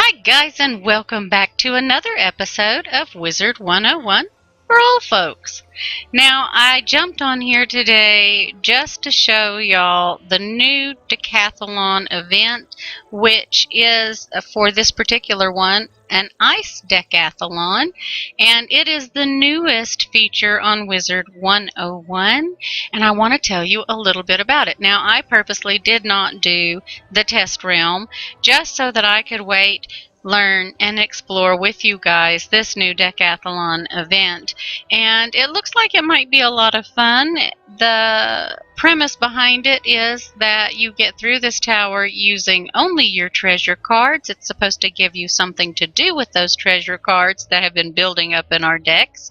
Hi guys, and welcome back to another episode of Wizard 101 for all folks. Now, I jumped on here today just to show y'all the new Deckathalon event, which is, for this particular one, an ice decathlon, and it is the newest feature on Wizard 101, and I want to tell you a little bit about it. Now, I purposely did not do the test realm just so that I could wait, learn, and explore with you guys this new Deckathalon event, and it looks like it might be a lot of fun. The premise behind it is that you get through this tower using only your treasure cards. It's supposed to give you something to do with those treasure cards that have been building up in our decks,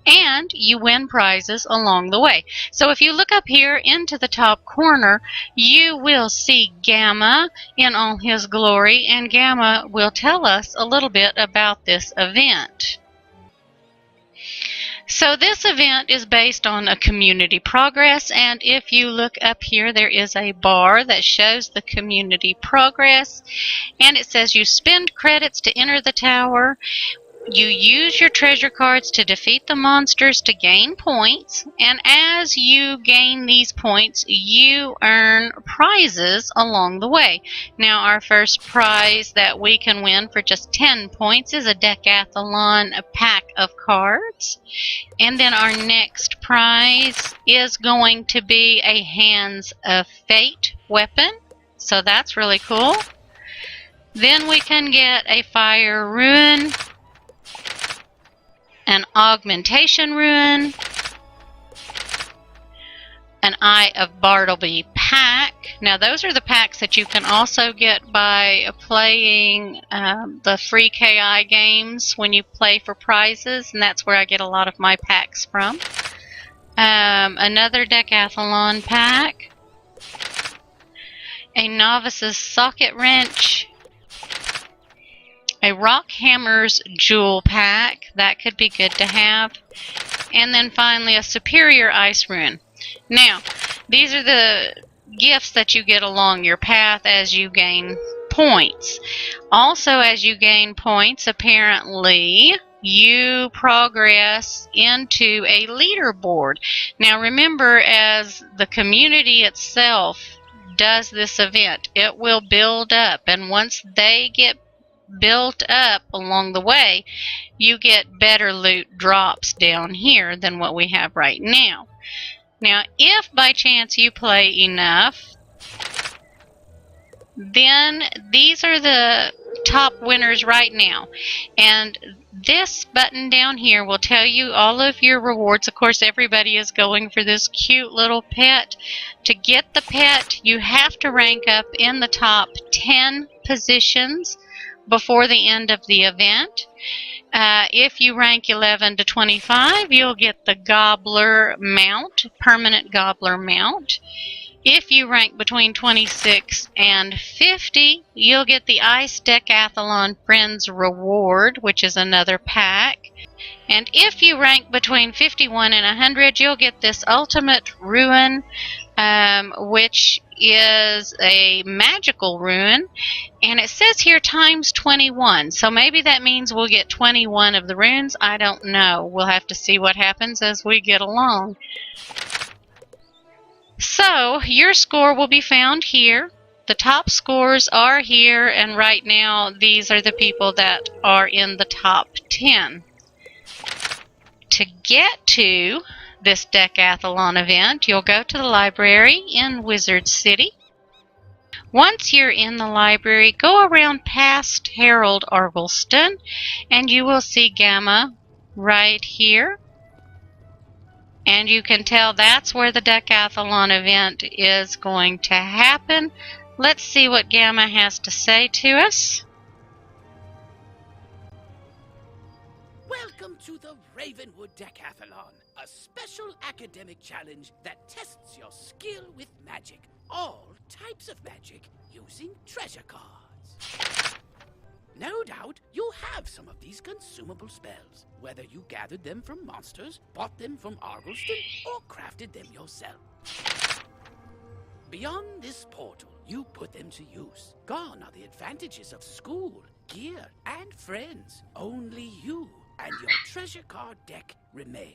and you win prizes along the way. So if you look up here into the top corner, you will see Gamma in all his glory, and Gamma will tell us a little bit about this event. So this event is based on a community progress, and if you look up here, there is a bar that shows the community progress, and it says you spend credits to enter the tower. You use your treasure cards to defeat the monsters to gain points, and as you gain these points, you earn prizes along the way. Now, our first prize that we can win for just 10 points is a Deckathalon pack of cards. And then our next prize is going to be a Hands of Fate weapon, so that's really cool. Then we can get a Fire Rune, an Augmentation Rune, an Eye of Bartleby pack. Now those are the packs that you can also get by playing the free KI games when you play for prizes, and that's where I get a lot of my packs from. Another Deckathalon pack, a Novice's socket wrench, a Rock Hammer's jewel pack, that could be good to have, and then finally a Superior Ice Rune. Now, these are the gifts that you get along your path as you gain points. Also, as you gain points, apparently, you progress into a leaderboard. Now, remember, as the community itself does this event, it will build up, and once they get built up along the way, you get better loot drops down here than what we have right now. Now, if by chance you play enough, then these are the top winners right now. And this button down here will tell you all of your rewards. Of course, everybody is going for this cute little pet. To get the pet, you have to rank up in the top 10 positions before the end of the event. If you rank 11 to 25, you'll get the Gobbler mount, permanent Gobbler mount. If you rank between 26 and 50, you'll get the Ice Decathalon Friends Reward, which is another pack. And if you rank between 51 and 100, you'll get this Ultimate Rune, which is a magical rune, and it says here times 21, so maybe that means we'll get 21 of the runes. I don't know. We'll have to see what happens as we get along. So your score will be found here. The top scores are here, and right now these are the people that are in the top 10. To get to this Deckathalon event, you'll go to the library in Wizard City. Once you're in the library, go around past Harold Argleston, and you will see Gamma right here. And you can tell that's where the Deckathalon event is going to happen. Let's see what Gamma has to say to us. Welcome to the Ravenwood Deckathalon, a special academic challenge that tests your skill with magic. All types of magic using treasure cards. No doubt you'll have some of these consumable spells, whether you gathered them from monsters, bought them from Argleston, or crafted them yourself. Beyond this portal, you put them to use. Gone are the advantages of school. gear and friends. Only you and your treasure card deck remain.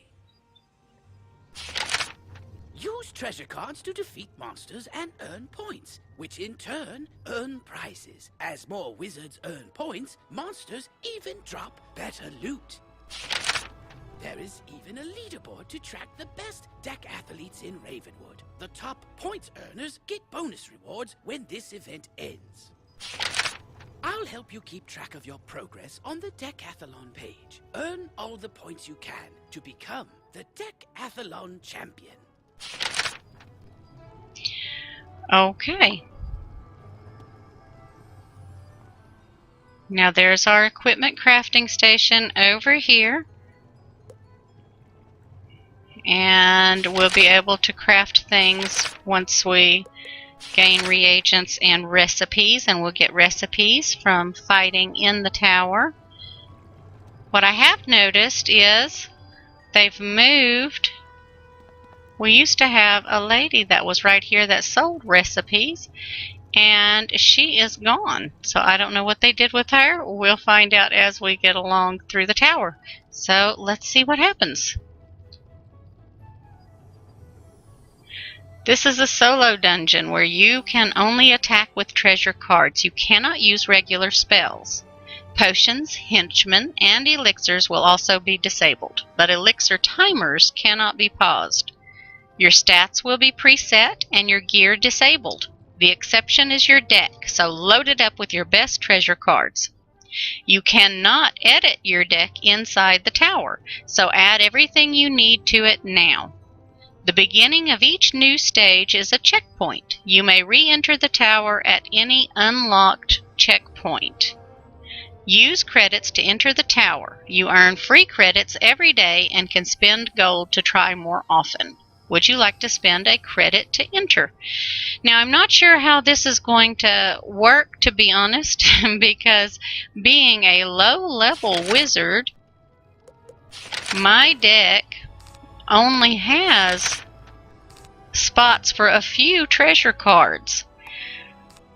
Use treasure cards to defeat monsters and earn points, which in turn earn prizes. As more wizards earn points, monsters even drop better loot. There is even a leaderboard to track the best decathletes in Ravenwood. The top points earners get bonus rewards when this event ends. I'll help you keep track of your progress on the Deckathalon page. Earn all the points you can to become the Deckathalon champion. Okay. Now there's our equipment crafting station over here. And we'll be able to craft things once we gain reagents and recipes, and we'll get recipes from fighting in the tower. What I have noticed is they've moved. We used to have a lady that was right here that sold recipes, and she is gone. So I don't know what they did with her. We'll find out as we get along through the tower. So let's see what happens. This is a solo dungeon where you can only attack with treasure cards. You cannot use regular spells. Potions, henchmen, and elixirs will also be disabled, but elixir timers cannot be paused. Your stats will be preset and your gear disabled. The exception is your deck, so load it up with your best treasure cards. You cannot edit your deck inside the tower, so add everything you need to it now. The beginning of each new stage is a checkpoint. You may re-enter the tower at any unlocked checkpoint. Use credits to enter the tower. You earn free credits every day and can spend gold to try more often. Would you like to spend a credit to enter? Now, I'm not sure how this is going to work, to be honest, because being a low-level wizard, my deck only has spots for a few treasure cards.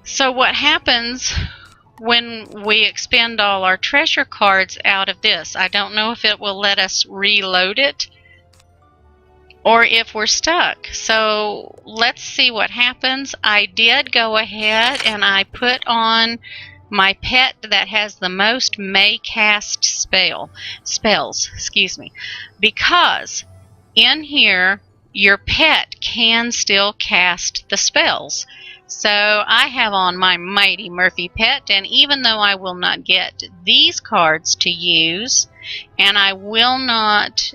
So what happens when we expend all our treasure cards out of this? I don't know if it will let us reload it or if we're stuck. So let's see what happens. I did go ahead and I put on my pet that has the most may cast spells, because in here your pet can still cast the spells. So I have on my Mighty Murphy pet, and even though I will not get these cards to use, and I will not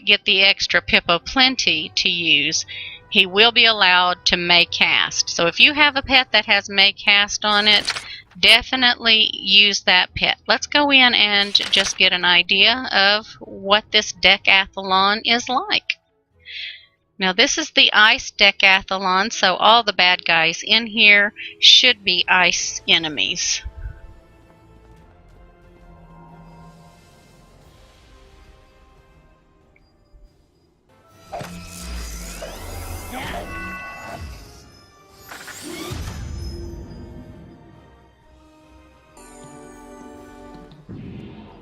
get the extra Pippo Plenty to use, he will be allowed to may cast. So if you have a pet that has may cast on it, definitely use that pet. Let's go in and just get an idea of what this Deckathalon is like. Now this is the ice Deckathalon, so all the bad guys in here should be ice enemies.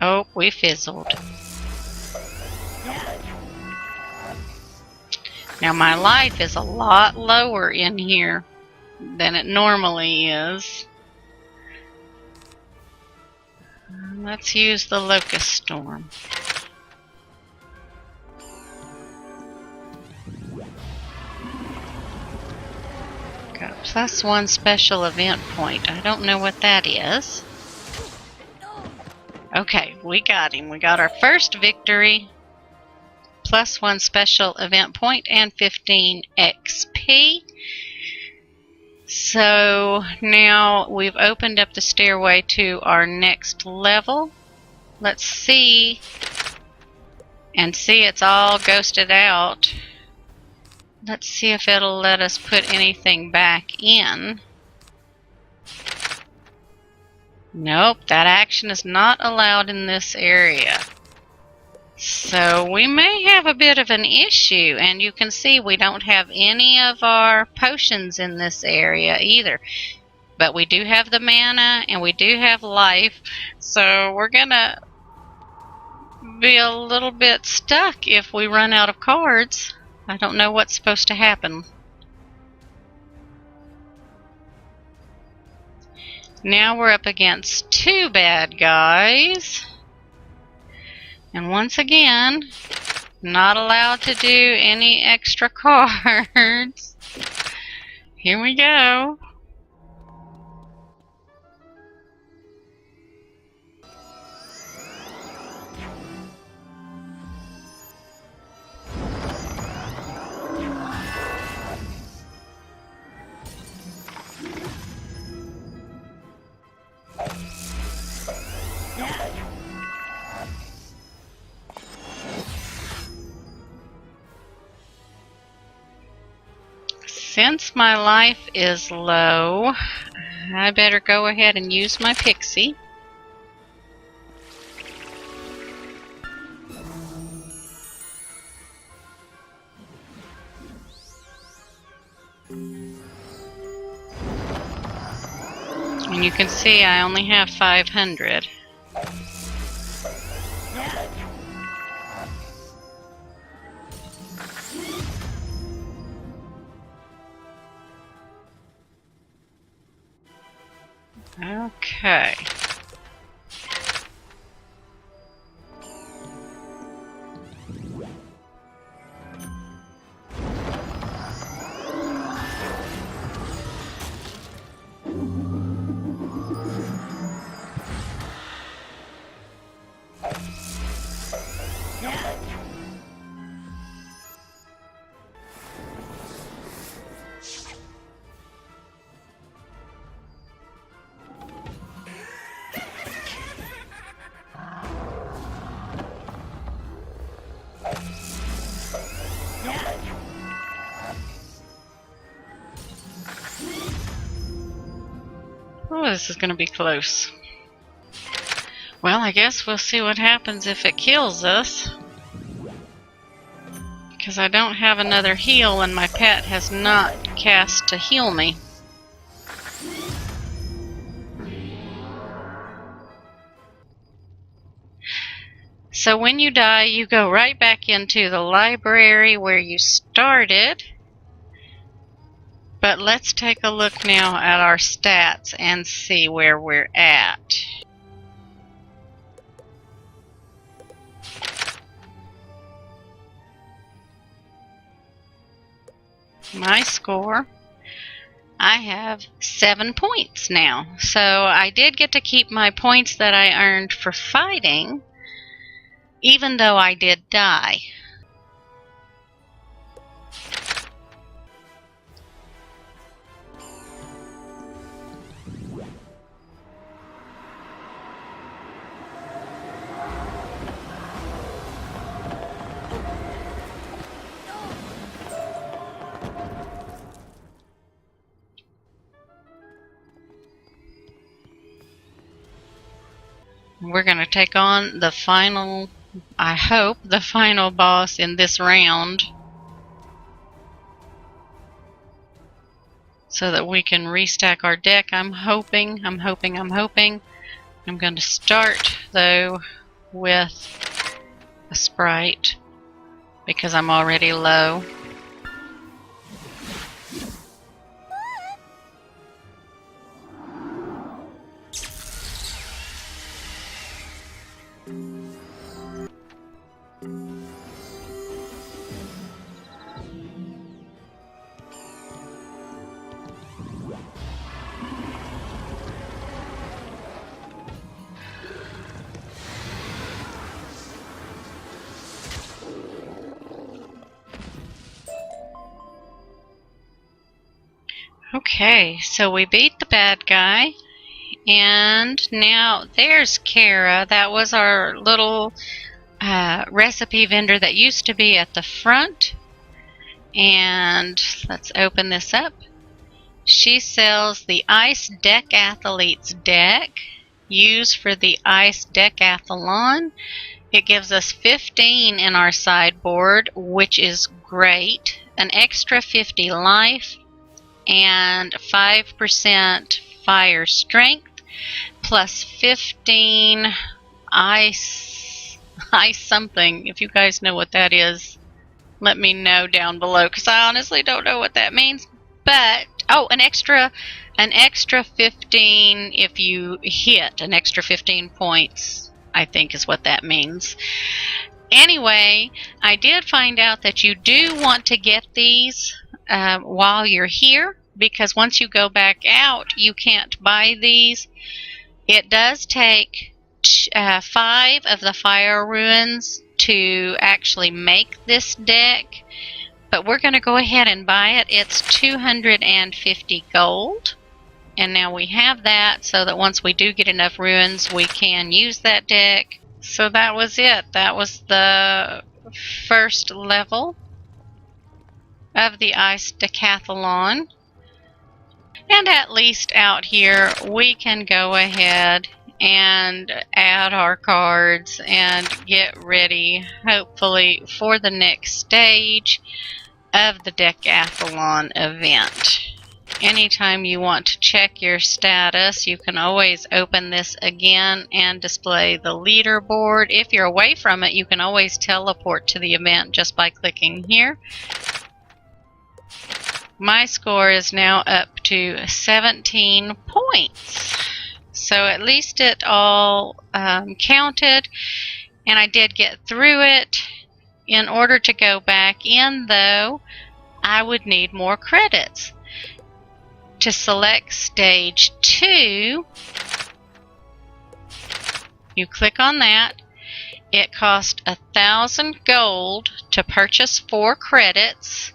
Oh, we fizzled. Now my life is a lot lower in here than it normally is. Let's use the Locust Storm. Got +1 special event point. I don't know what that is. Okay, we got him. We got our first victory. +1 special event point and 15 XP. So now we've opened up the stairway to our next level. Let's see. And see, it's all ghosted out. Let's see if it'll let us put anything back in. Nope, that action is not allowed in this area. So we may have a bit of an issue, and you can see we don't have any of our potions in this area either. But we do have the mana and we do have life, so we're gonna be a little bit stuck if we run out of cards. I don't know what's supposed to happen. Now we're up against two bad guys. And once again, not allowed to do any extra cards. Here we go. Since my life is low, I better go ahead and use my pixie. And you can see I only have 500. Okay. Oh, this is going to be close. Well, I guess we'll see what happens if it kills us. Because I don't have another heal and my pet has not cast to heal me. So when you die, you go right back into the library where you started. But let's take a look now at our stats and see where we're at. My score, I have 7 points now. So I did get to keep my points that I earned for fighting, even though I did die. We're going to take on the final, I hope, the final boss in this round. So that we can restack our deck. I'm hoping. I'm going to start, though, with a sprite. Because I'm already low. Okay, so we beat the bad guy, and now there's Kara. That was our little recipe vendor that used to be at the front. And let's open this up. She sells the Ice Decathletes deck, used for the Ice Deckathalon. It gives us 15 in our sideboard, which is great. An extra 50 life, and 5% fire strength, plus 15 ice something. If you guys know what that is, let me know down below, because I honestly don't know what that means. But oh, an extra 15 if you hit, an extra 15 points, I think is what that means. Anyway, I did find out that you do want to get these while you're here, because once you go back out, you can't buy these. It does take 5 of the fire runes to actually make this deck, but we're going to go ahead and buy it. It's 250 gold, and now we have that, so that once we do get enough runes, we can use that deck. So that was it. That was the first level of the Ice Decathalon. And at least out here, we can go ahead and add our cards and get ready, hopefully, for the next stage of the Deckathalon event. Anytime you want to check your status, you can always open this again and display the leaderboard. If you're away from it, you can always teleport to the event just by clicking here. My score is now up to 17 points. So at least it all counted, and I did get through it. In order to go back in, though, I would need more credits. To select stage 2, you click on that. It costs 1,000 gold to purchase 4 credits,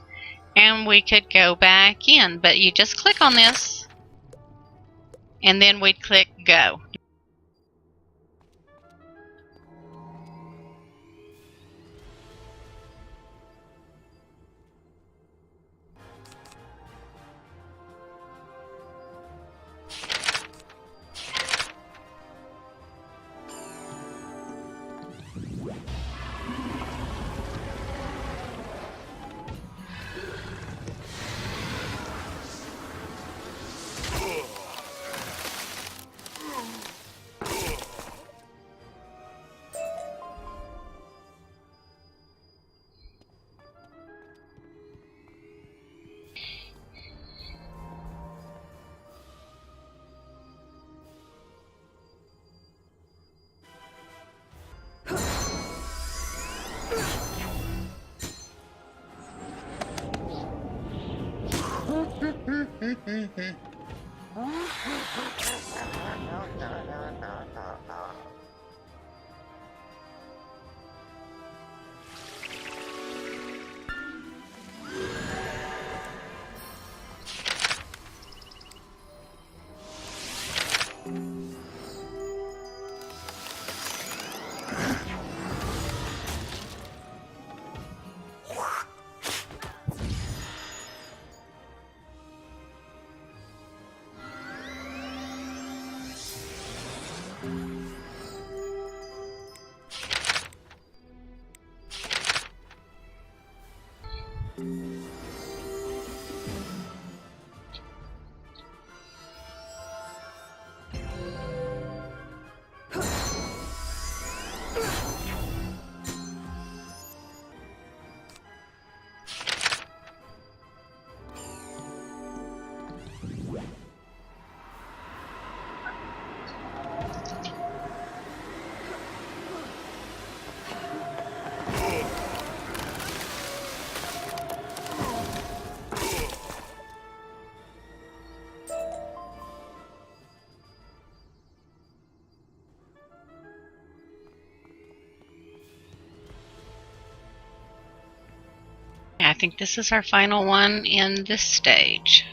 and we could go back in. But you just click on this, and then we'd click go. I think this is our final one in this stage.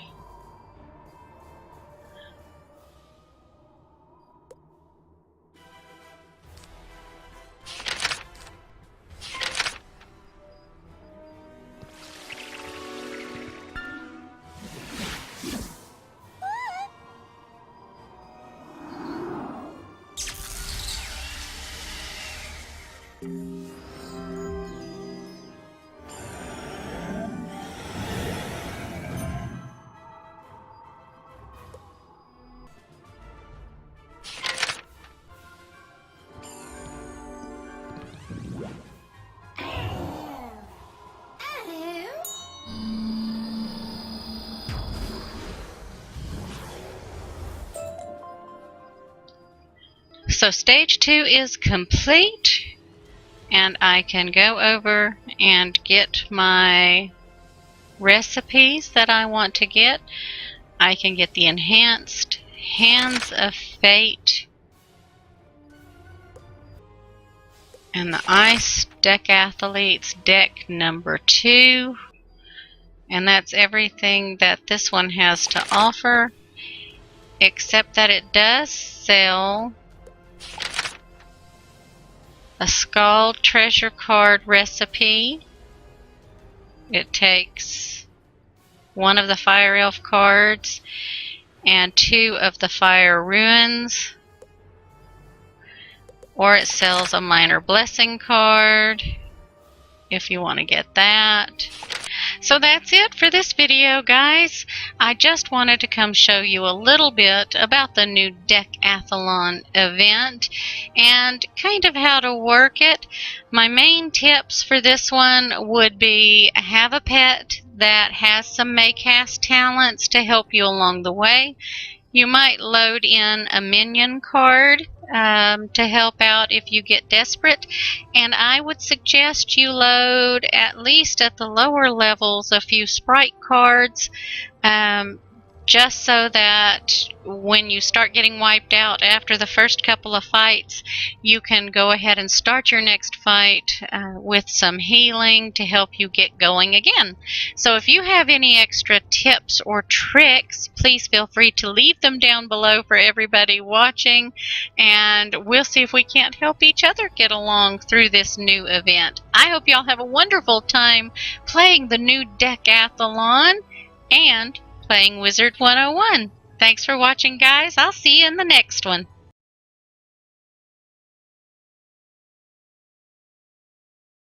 So stage 2 is complete, and I can go over and get my recipes that I want to get. I can get the enhanced Hands of Fate and the Ice Decathletes deck number 2, and that's everything that this one has to offer, except that it does sell a Skull treasure card recipe. It takes one of the Fire Elf cards and 2 of the Fire Runes, or it sells a Minor Blessing card if you want to get that. So that's it for this video, guys. I just wanted to come show you a little bit about the new Deckathalon event and kind of how to work it. My main tips for this one would be have a pet that has some Maycast talents to help you along the way. You might load in a minion card to help out if you get desperate, and I would suggest you load, at least at the lower levels, a few sprite cards, just so that when you start getting wiped out after the first couple of fights, you can go ahead and start your next fight with some healing to help you get going again. So if you have any extra tips or tricks, please feel free to leave them down below for everybody watching, and we'll see if we can't help each other get along through this new event. I hope y'all have a wonderful time playing the new Deckathalon and playing Wizard 101. Thanks for watching, guys. I'll see you in the next one.